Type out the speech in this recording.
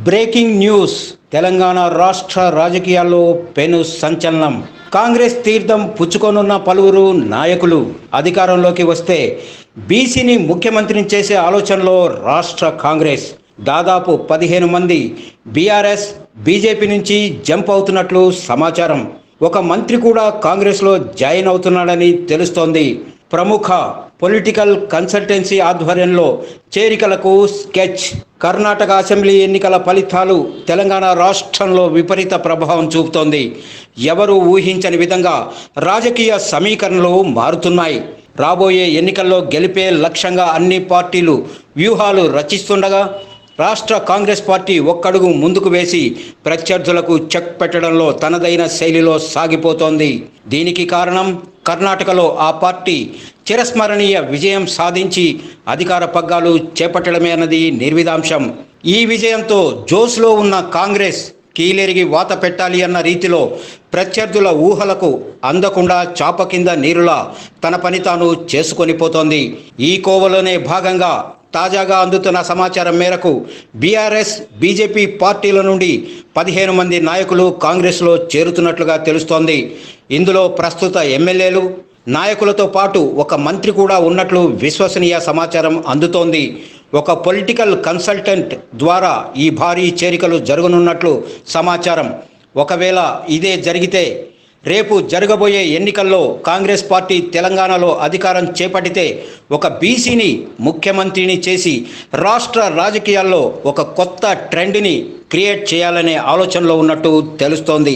Breaking news. Telangana రాష్ట్ర రాజకీయాల్లో పెను సంచలనం. కాంగ్రెస్ తీర్థం పుచ్చుకోనున్న పలువురు నాయకులు అధికారంలోకి వస్తే బీసీని ముఖ్యమంత్రిని చేసే ఆలోచనలో రాష్ట్ర కాంగ్రెస్. దాదాపు 15 మంది బీఆర్ఎస్, బీజేపీ నుంచి జంప్ అవుతున్నట్లు సమాచారం. ఒక మంత్రి కూడా కాంగ్రెస్లో జాయిన్ అవుతున్నాడని తెలుస్తోంది. ప్రముఖ పొలిటికల్ కన్సల్టెన్సీ ఆధ్వర్యంలో చేరికలకు స్కెచ్. కర్ణాటక అసెంబ్లీ ఎన్నికల ఫలితాలు తెలంగాణ రాష్ట్రంలో విపరీత ప్రభావం చూపుతోంది. ఎవరు ఊహించని విధంగా రాజకీయ సమీకరణలు మారుతున్నాయి. రాబోయే ఎన్నికల్లో గెలిపే లక్ష్యంగా అన్ని పార్టీలు వ్యూహాలు రచిస్తుండగా రాష్ట్ర కాంగ్రెస్ పార్టీ ఒక్కడుగు ముందుకు వేసి ప్రత్యర్థులకు చెక్ పెట్టడంలో తనదైన శైలిలో సాగిపోతోంది. దీనికి కారణం కర్ణాటకలో ఆ పార్టీ చిరస్మరణీయ విజయం సాధించి అధికార పగ్గాలు చేపట్టడమే అన్నది నిర్విధాంశం. ఈ విజయంతో జోస్లో ఉన్న కాంగ్రెస్ కీలెరిగి వాత పెట్టాలి అన్న రీతిలో ప్రత్యర్థుల ఊహలకు అందకుండా చాప కింద నీరులా తన పని తాను చేసుకొని పోతోంది. ఈ కోవలోనే భాగంగా తాజాగా అందుతున్న సమాచారం మేరకు బీఆర్ఎస్, బీజేపీ పార్టీల నుండి 15 మంది నాయకులు కాంగ్రెస్లో చేరుతున్నట్లుగా తెలుస్తోంది. ఇందులో ప్రస్తుత ఎమ్మెల్యేలు, నాయకులతో పాటు ఒక మంత్రి కూడా ఉన్నట్లు విశ్వసనీయ సమాచారం అందుతోంది. ఒక పొలిటికల్ కన్సల్టెంట్ ద్వారా ఈ భారీ చేరికలు జరగనున్నట్లు సమాచారం. ఒకవేళ ఇదే జరిగితే రేపు జరగబోయే ఎన్నికల్లో కాంగ్రెస్ పార్టీ తెలంగాణలో అధికారం చేపట్టితే ఒక బీసీని ముఖ్యమంత్రిని చేసి రాష్ట్ర రాజకీయాల్లో ఒక కొత్త ట్రెండ్ని క్రియేట్ చేయాలనే ఆలోచనలో ఉన్నట్టు తెలుస్తోంది.